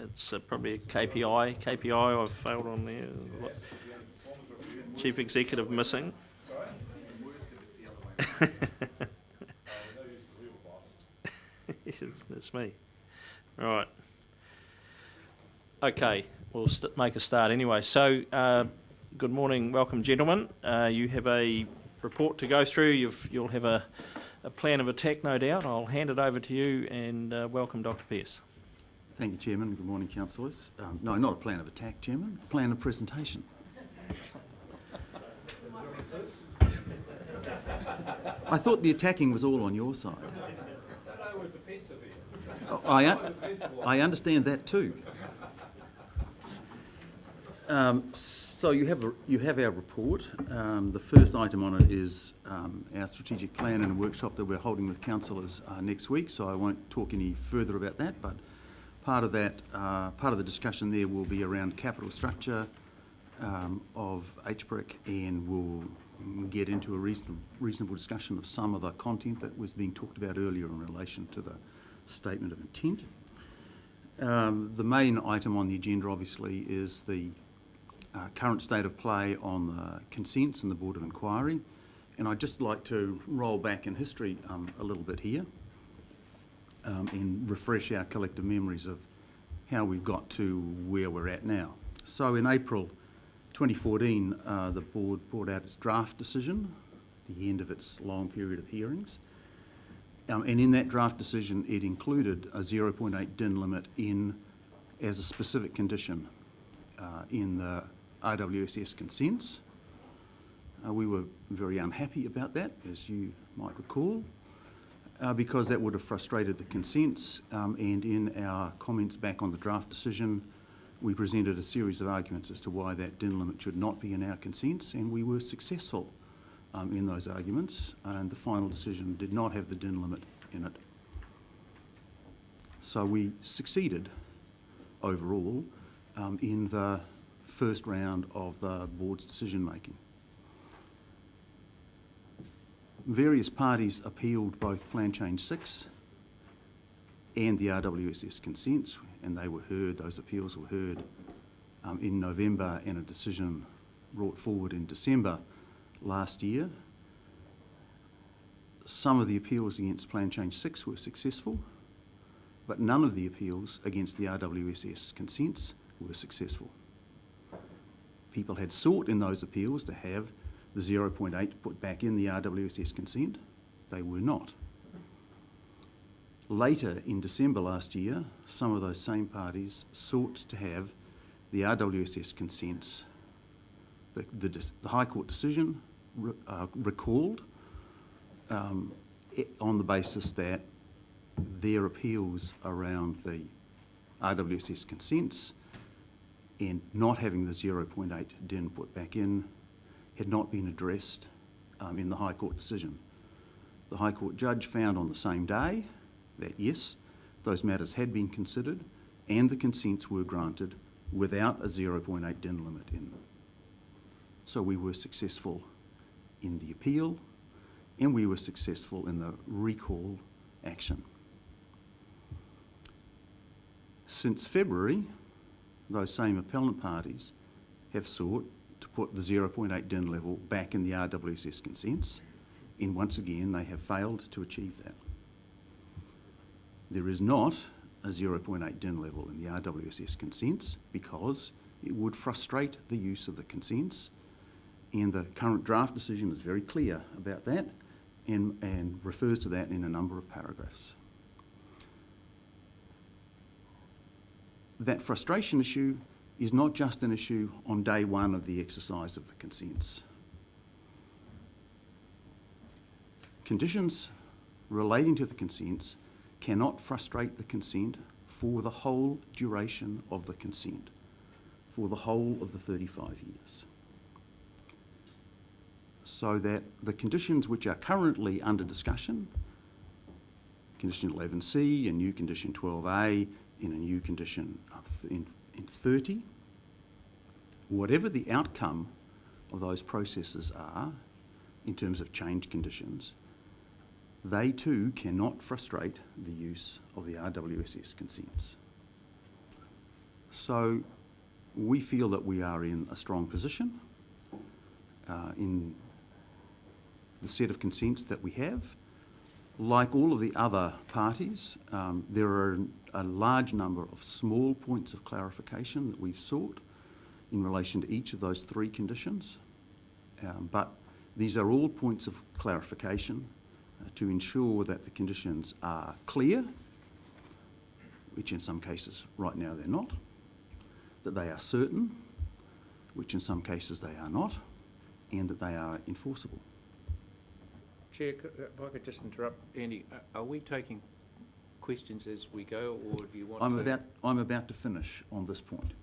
It's probably a KPI I've failed on there. Chief Executive missing. That's me. Right. Okay, we'll make a start anyway. So, good morning, welcome gentlemen. You have a report to go through. You'll have a plan of attack, no doubt. I'll hand it over to you and welcome Dr. Pearce. Thank you, Chairman. Good morning, councillors. No, not a plan of attack, Chairman. A plan of presentation. I thought the attacking was all on your side. I understand that too. So you have our report. The first item on it is our strategic plan and a workshop that we're holding with councillors next week. So I won't talk any further about that. But part of the discussion there will be around capital structure of HBRIC, and we'll get into a reasonable discussion of some of the content that was being talked about earlier in relation to the statement of intent. The main item on the agenda obviously is the current state of play on the consents and the Board of Inquiry, and I'd just like to roll back in history a little bit here and refresh our collective memories of how we've got to where we're at now. So in April 2014, the Board brought out its draft decision, the end of its long period of hearings. And in that draft decision, it included a 0.8 DIN limit as a specific condition in the RWSS consents. We were very unhappy about that, as you might recall, because that would have frustrated the consents. And in our comments back on the draft decision, we presented a series of arguments as to why that DIN limit should not be in our consents, and we were successful in those arguments, and the final decision did not have the DIN limit in it. So we succeeded overall in the first round of the Board's decision making. Various parties appealed both Plan Change 6 and the RWSS consents, and they were heard, those appeals were heard in November, and a decision brought forward in December last year. Some of the appeals against Plan Change 6 were successful, but none of the appeals against the RWSS consents were successful. People had sought in those appeals to have the 0.8 put back in the RWSS consent. They were not. Later in December last year, some of those same parties sought to have the RWSS consents, the High Court decision recalled on the basis that their appeals around the RWSS consents and not having the 0.8 DIN put back in had not been addressed in the High Court decision. The High Court judge found on the same day that yes, those matters had been considered and the consents were granted without a 0.8 DIN limit in them. So we were successful in the appeal and we were successful in the recall action. Since February, those same appellant parties have sought to put the 0.8 DIN level back in the RWSS consents, and once again they have failed to achieve that. There is not a 0.8 DIN level in the RWSS consents because it would frustrate the use of the consents, and the current draft decision is very clear about that and refers to that in a number of paragraphs. That frustration issue is not just an issue on day one of the exercise of the consents. Conditions relating to the consents cannot frustrate the consent for the whole duration of the consent, for the whole of the 35 years. So that the conditions which are currently under discussion, condition 11C, a new condition 12A, and a new condition in 30, whatever the outcome of those processes are in terms of change conditions, they too cannot frustrate the use of the RWSS consents. So we feel that we are in a strong position in the set of consents that we have. Like all of the other parties, there are a large number of small points of clarification that we've sought in relation to each of those three conditions. But these are all points of clarification to ensure that the conditions are clear, which in some cases right now they're not, that they are certain, which in some cases they are not, and that they are enforceable. Chair, if I could just interrupt, Andy, are we taking questions as we go, or do you want I'm about to finish on this point.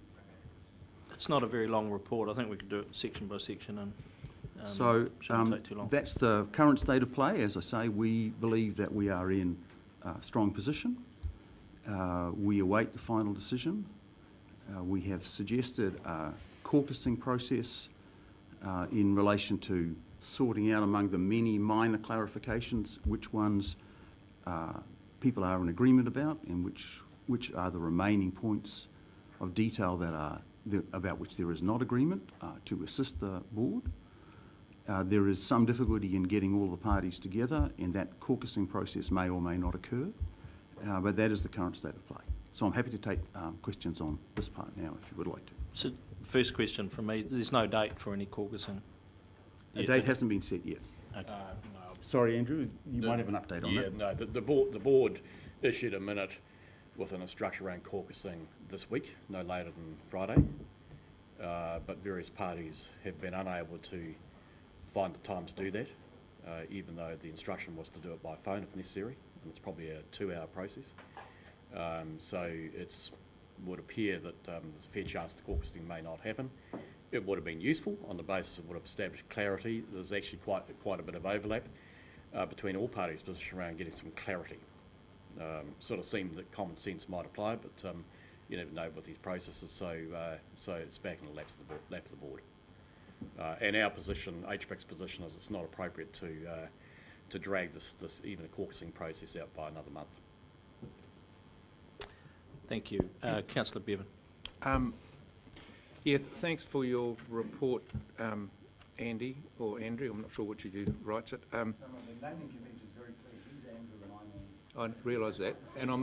It's not a very long report. I think we could do it section by section and shouldn't take too long. That's the current state of play. As I say, we believe that we are in a strong position. We await the final decision. We have suggested a caucusing process in relation to sorting out among the many minor clarifications which ones people are in agreement about and which are the remaining points of detail that are about which there is not agreement to assist the board. There is some difficulty in getting all the parties together, and that caucusing process may or may not occur, but that is the current state of play. So I'm happy to take questions on this part now if you would like to. So, first question from me, there's no date for any caucusing? A date hasn't been set yet. Okay. No. Sorry, Andrew, you might have an update on that. Yeah, no, the board issued a minute with an instruction around caucusing this week, no later than Friday. But various parties have been unable to find the time to do that, even though the instruction was to do it by phone if necessary, and it's probably a 2-hour process. So it would appear that there's a fair chance the caucusing may not happen. It would have been useful on the basis it would have established clarity. There's actually quite a bit of overlap between all parties' position around getting some clarity. Sort of seemed that common sense might apply, but you never know with these processes, so it's back in the lap of the board. And our position, HBRIC's position, is it's not appropriate to drag this even a caucusing process out by another month. Thank you. Councillor Bevan. Yeah, thanks for your report, Andy, or Andrew, I'm not sure which of you writes it. The naming convention is very clear. He's Andrew and I'm Andy. I realise that, and I'm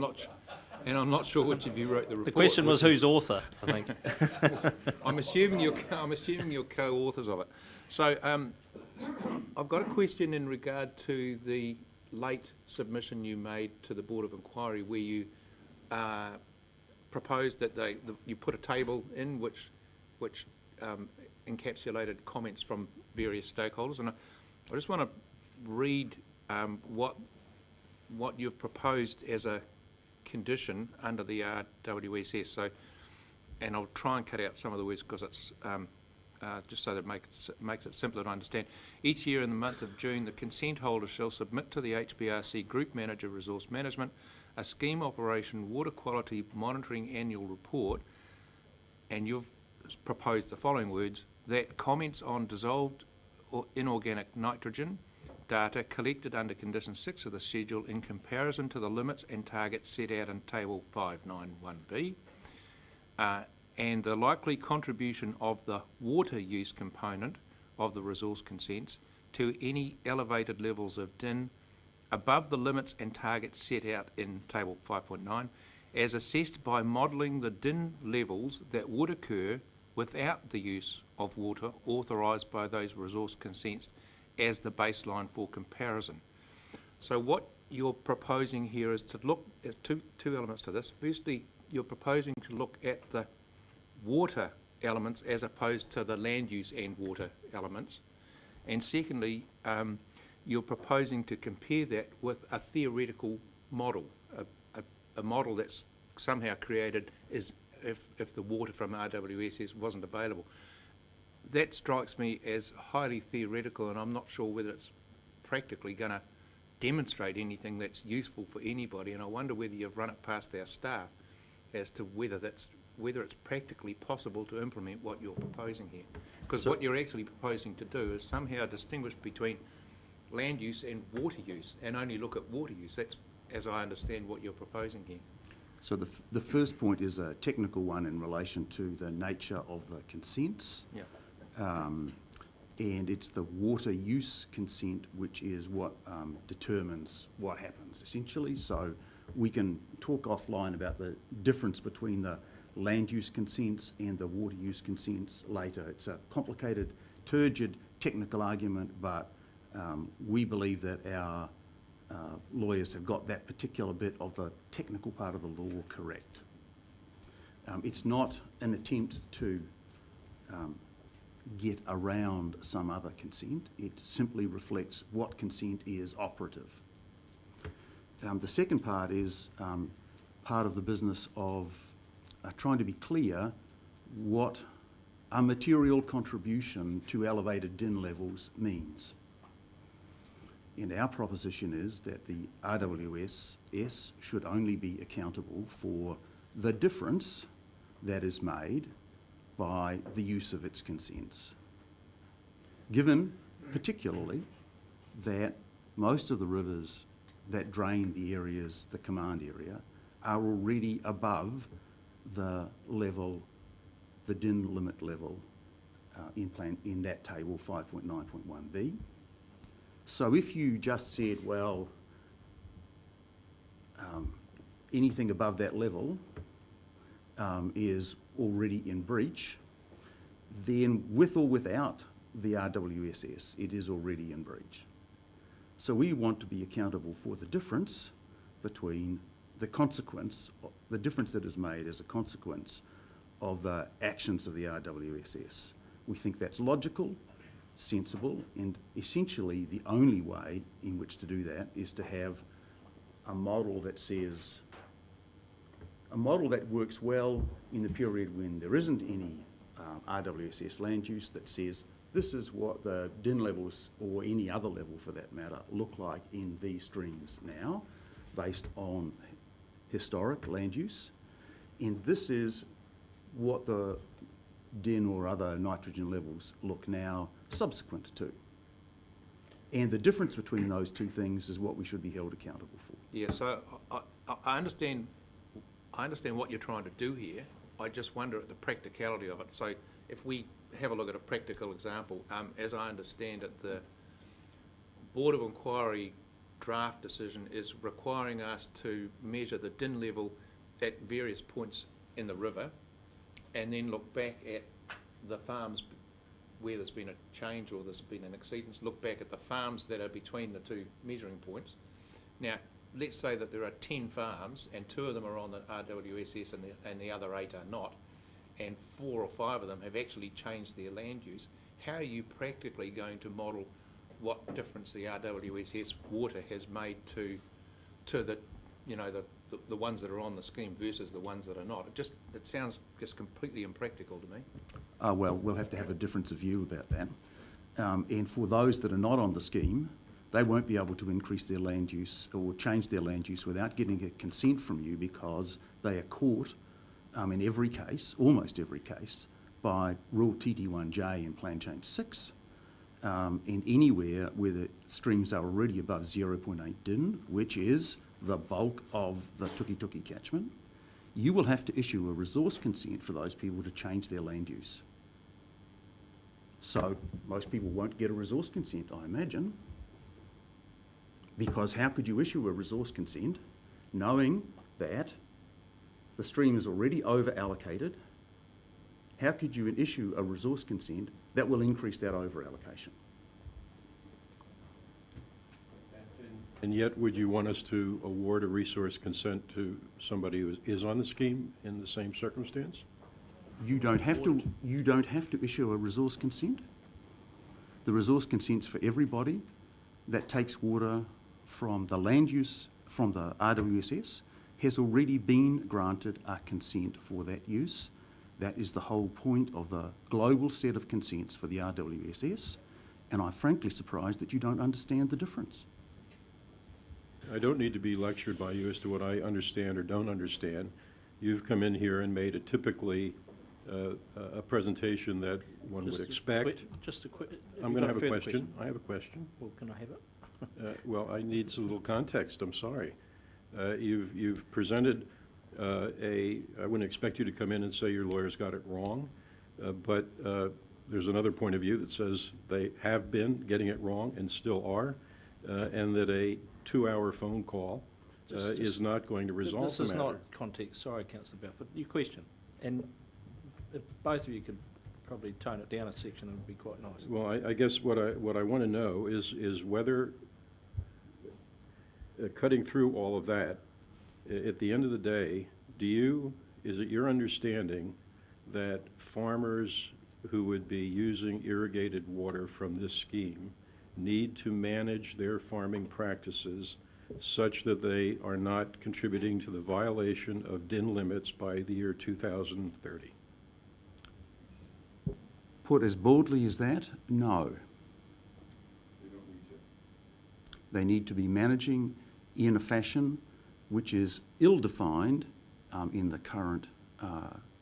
not sure which of you wrote the report. The question was who's author, I think. I'm assuming you're co-authors of it. So I've got a question in regard to the late submission you made to the Board of Inquiry, where you proposed that you put a table in which encapsulated comments from various stakeholders, and I just want to read what you've proposed as a condition under the RWSS. So, and I'll try and cut out some of the words because it's just so that it makes it simpler to understand. Each year in the month of June, the consent holder shall submit to the HBRC Group Manager Resource Management a scheme operation water quality monitoring annual report, and you've proposed the following words: that comments on dissolved or inorganic nitrogen data collected under condition 6 of the schedule in comparison to the limits and targets set out in table 591B, and the likely contribution of the water use component of the resource consents to any elevated levels of DIN above the limits and targets set out in table 5.9, as assessed by modelling the DIN levels that would occur without the use of water authorised by those resource consents as the baseline for comparison. So what you're proposing here is to look at two elements to this. Firstly, you're proposing to look at the water elements as opposed to the land use and water elements. And secondly, you're proposing to compare that with a theoretical model, a model that's somehow created is if the water from RWSS wasn't available. That strikes me as highly theoretical, and I'm not sure whether it's practically going to demonstrate anything that's useful for anybody, and I wonder whether you've run it past our staff as to whether it's practically possible to implement what you're proposing here. Because what you're actually proposing to do is somehow distinguish between land use and water use, and only look at water use. That's, as I understand, what you're proposing here. So the first point is a technical one in relation to the nature of the consents. Yeah. And it's the water use consent which is what determines what happens, essentially. So we can talk offline about the difference between the land use consents and the water use consents later. It's a complicated, turgid, technical argument, but we believe that our lawyers have got that particular bit of the technical part of the law correct. It's not an attempt to get around some other consent. It simply reflects what consent is operative. The second part is part of the business of trying to be clear what a material contribution to elevated DIN levels means. And our proposition is that the RWSS should only be accountable for the difference that is made by the use of its consents. Given particularly that most of the rivers that drain the areas, the command area, are already above the level, the DIN limit level in that table 5.9.1b. So if you just said, well, anything above that level is already in breach, then with or without the RWSS, it is already in breach. So we want to be accountable for the difference between the consequence, the difference that is made as a consequence of the actions of the RWSS. We think that's logical, sensible, and essentially the only way in which to do that is to have a model that says, a model that works well in the period when there isn't any RWSS land use, that says this is what the DIN levels, or any other level for that matter, look like in these streams now, based on historic land use. And this is what the DIN or other nitrogen levels look now subsequent to. And the difference between those two things is what we should be held accountable for. Yeah, so I understand what you're trying to do here. I just wonder at the practicality of it. So if we have a look at a practical example, as I understand it, the Board of Inquiry draft decision is requiring us to measure the DIN level at various points in the river and then look back at the farms where there's been a change or there's been an exceedance, look back at the farms that are between the two measuring points. Now, let's say that there are 10 farms and 2 of them are on the RWSS and the other 8 are not, and 4 or 5 of them have actually changed their land use. How are you practically going to model what difference the RWSS water has made to the, you know, the ones that are on the scheme versus the ones that are not? It sounds just completely impractical to me. Well, we'll have to have a difference of view about that. And for those that are not on the scheme, they won't be able to increase their land use or change their land use without getting a consent from you, because they are caught in every case, almost every case, by Rule TT1J in Plan Change 6, and anywhere where the streams are already above 0.8 DIN, which is the bulk of the Tuki catchment, you will have to issue a resource consent for those people to change their land use. So most people won't get a resource consent, I imagine, because how could you issue a resource consent knowing that the stream is already over-allocated? How could you issue a resource consent that will increase that over-allocation? And yet, would you want us to award a resource consent to somebody who is on the scheme in the same circumstance? You don't have to issue a resource consent. The resource consent's for everybody that takes water from the land use, from the RWSS, has already been granted a consent for that use. That is the whole point of the global set of consents for the RWSS, and I'm frankly surprised that you don't understand the difference. I don't need to be lectured by you as to what I understand or don't understand. You've come in here and made a typically a presentation that one would expect. Just a quick. I'm going to have a question. I have a question. Well, can I have it? Well, I need some little context. I'm sorry. You've presented I wouldn't expect you to come in and say your lawyers got it wrong, but there's another point of view that says they have been getting it wrong and still are, and that a 2-hour phone call is not going to resolve This the is matter. not context, sorry, Councillor Balfour, your question. And if both of you could probably tone it down a section, it would be quite nice. Well, I guess what I want to know is whether, cutting through all of that, at the end of the day, is it your understanding that farmers who would be using irrigated water from this scheme need to manage their farming practices such that they are not contributing to the violation of DIN limits by the year 2030? Put as boldly as that, no. They need to be managing in a fashion which is ill-defined in the current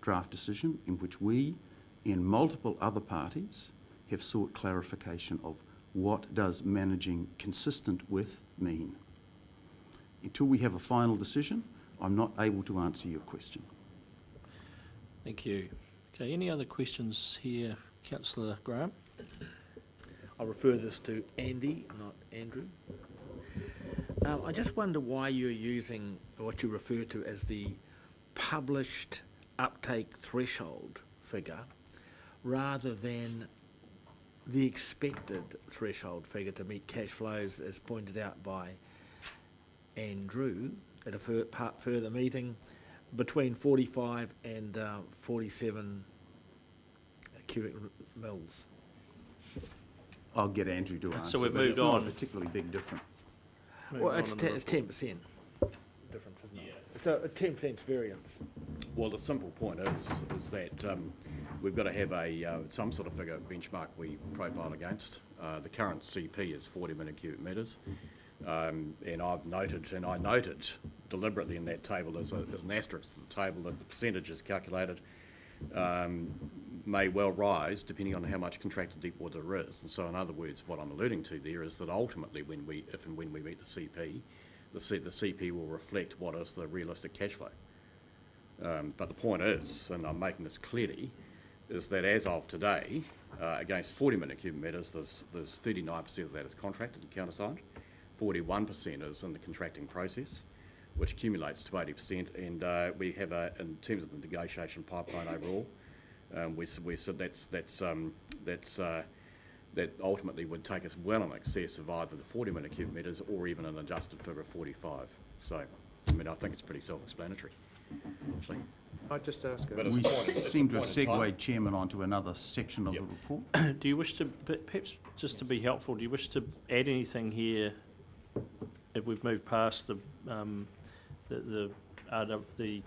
draft decision, in which we, in multiple other parties, have sought clarification of what does managing consistent with mean. Until we have a final decision, I'm not able to answer your question. Thank you. Okay, any other questions here? Councillor Graham? I'll refer this to Andy, not Andrew. I just wonder why you're using what you refer to as the published uptake threshold figure rather than the expected threshold figure to meet cash flows, as pointed out by Andrew at a further meeting, between 45 and 47 cubic mils. I'll get Andrew to answer. So we've but it's moved not on. a particularly big difference. Well, it's 10% difference, isn't it? It's a 10% variance. Well, the simple point is that we've got to have some sort of figure benchmark we profile against. The current CP is 40 million cubic metres, and I noted deliberately in that table as an asterisk to the table that the percentages calculated may well rise depending on how much contracted deep water there is. And so, in other words, what I'm alluding to there is that ultimately, if and when we meet the CP, the CP will reflect what is the realistic cash flow. But the point is, and I'm making this clearly, is that as of today, against 40 million cubic metres, there's 39% of that is contracted and countersigned, 41% is in the contracting process, which accumulates to 80%, and we have in terms of the negotiation pipeline overall, we said that ultimately would take us well in excess of either the 40 million cubic metres or even an adjusted figure of 45. So, I mean, I think it's pretty self-explanatory, actually. I just ask But a it's We a point- it's a seem to have point in time. segued, Chairman, onto another section of Yep. the report. Do you wish to, perhaps just to be helpful, do you wish to add anything here if we've moved past the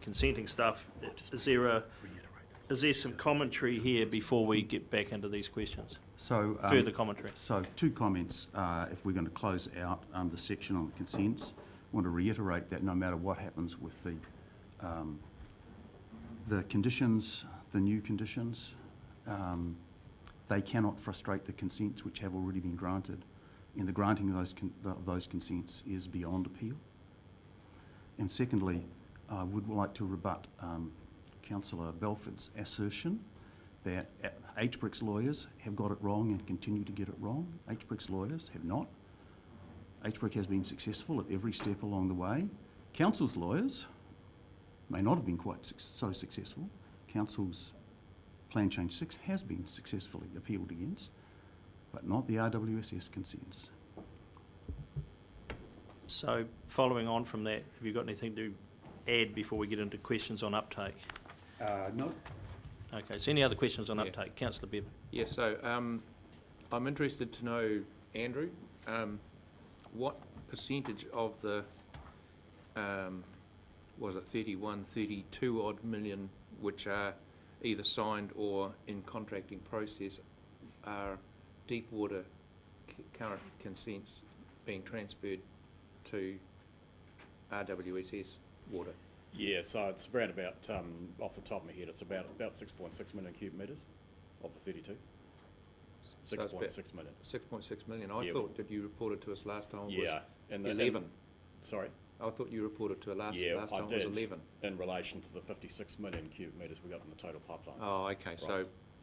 consenting stuff? Is there some commentary here before we get back into these questions? So, Further commentary. So, two comments. If we're going to close out the section on the consents, I want to reiterate that no matter what happens with the conditions, the new conditions, they cannot frustrate the consents which have already been granted, and the granting of those consents is beyond appeal. And secondly, I would like to rebut Councillor Belford's assertion that HBRIC's lawyers have got it wrong and continue to get it wrong. HBRIC's lawyers have not. HBRIC has been successful at every step along the way. Council's lawyers may not have been quite so successful. Council's Plan Change 6 has been successfully appealed against, but not the RWSS consents. So, following on from that, have you got anything to add before we get into questions on uptake? No. Okay, so any other questions on Yeah. uptake? Councillor Bevan. Yeah, so I'm interested to know, Andrew, what percentage of the, was it 31, 32 odd million, which are either signed or in contracting process, are deep water current consents being transferred to RWSS water? Yeah, so it's around about, off the top of my head, it's about 6.6 million cubic metres of the 32. So it's about 6.6 million. 6.6 million. I Yeah. thought that you reported to us last time was Yeah. And 11. Sorry? I thought you reported to last Yeah, time I it was did, 11. in relation to the 56 million cubic metres we got in the total pipeline. Oh, okay,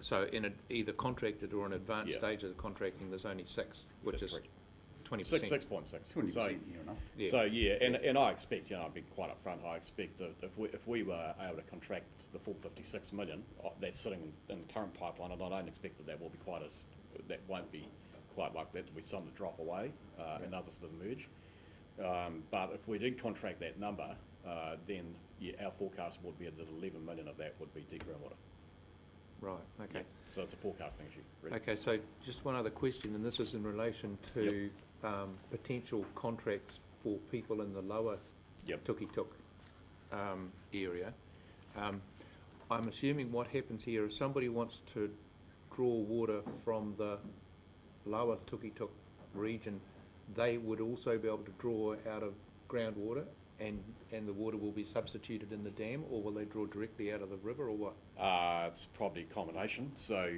so in either contracted or an advanced Yeah. stage of the contracting, there's only 6, which That's is correct. 20%. 6.6. 20% So, near enough. Yeah. so yeah, and I expect, I'll be quite upfront, I expect that if we were able to contract the full 56 million that's sitting in the current pipeline, and I don't expect that will be that won't be quite like that. There'll be some that drop away and others that emerge. But if we did contract that number, then our forecast would be that 11 million of that would be deep groundwater. Right, okay. So it's a forecasting issue, really. Okay, so just one other question, and this is in relation to potential contracts for people in the lower Yep. Tukituk area. I'm assuming what happens here is somebody wants to draw water from the lower Tukituk region, they would also be able to draw out of groundwater, and the water will be substituted in the dam, or will they draw directly out of the river, or what? It's probably a combination. So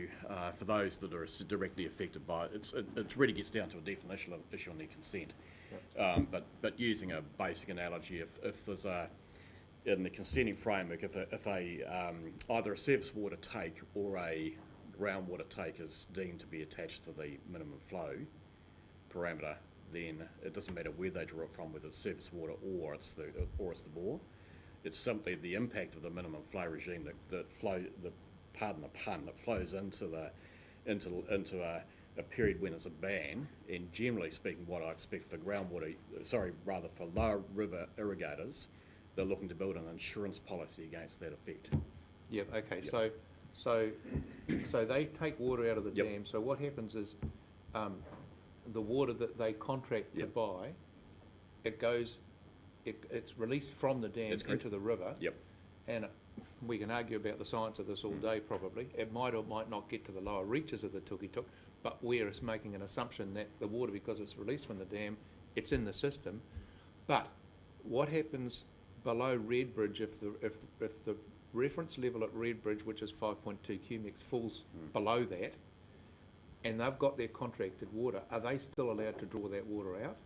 for those that are directly affected by it, it really gets down to a definitional issue on their consent. But using a basic analogy, if there's in the consenting framework, if either a surface water take or a groundwater take is deemed to be attached to the minimum flow parameter, then it doesn't matter where they draw it from, whether it's surface water or it's the bore. It's simply the impact of the minimum flow regime that flows into a period when it's a ban. And generally speaking, what I expect for for lower river irrigators, they're looking to build an insurance policy against that effect. Yeah, okay, Yep. so they take water out of the Yep. dam, so what happens is, the water that they contract to Yep. buy, it's released from the dam That's correct. into the river. Yep. And we can argue about the science of this all day probably. It might or might not get to the lower reaches of the Tukituk, but we're making an assumption that the water, because it's released from the dam, it's in the system. But what happens below Redbridge if the reference level at Redbridge, which is 5.2 cubics, falls below that, and they've got their contracted water, are they still allowed to draw that water out?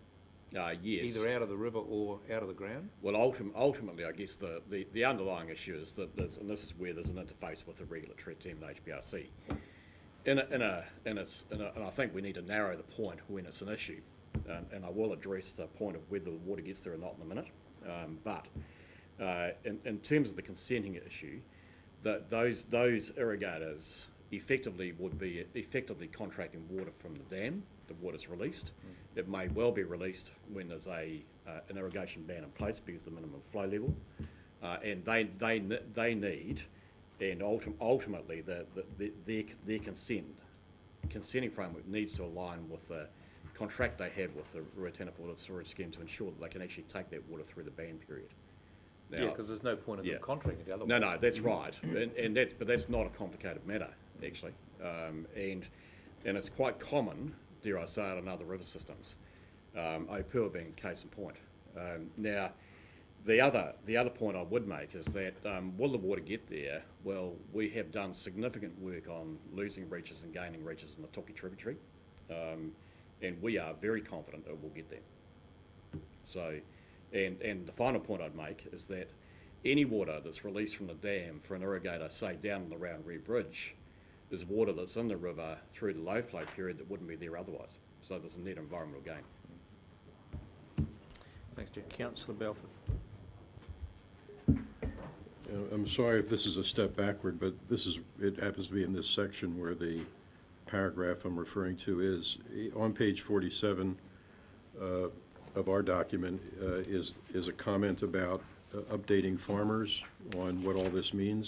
Yes. Either out of the river or out of the ground? Well, ultimately, I guess the underlying issue is that and this is where there's an interface with the regulatory team, the HBRC. And I think we need to narrow the point when it's an issue, and I will address the point of whether the water gets there or not in a minute. But in terms of the consenting issue, that those irrigators effectively would be contracting water from the dam. The water's released. It may well be released when there's an irrigation ban in place because of the minimum flow level, and they need, and ultimately their consenting framework needs to align with the contract they have with the retentive water storage scheme to ensure that they can actually take that water through the ban period. Now, Yeah, because there's no point in them contracting it otherwise. no, that's right, but that's not a complicated matter actually, and it's quite common, dare I say it, in other river systems. Opua being case in point. Now, the other point I would make is that will the water get there? Well, we have done significant work on losing reaches and gaining reaches in the Toki tributary, and we are very confident it will get there. So, and the final point I'd make is that any water that's released from the dam for an irrigator, say down and around Redbridge, is water that's in the river through the low flow period that wouldn't be there otherwise. So there's a net environmental gain. Thanks, Jeff. Councillor Belford. I'm sorry if this is a step backward, but it happens to be in this section where the paragraph I'm referring to is. On page 47 of our document is a comment about updating farmers on what all this means.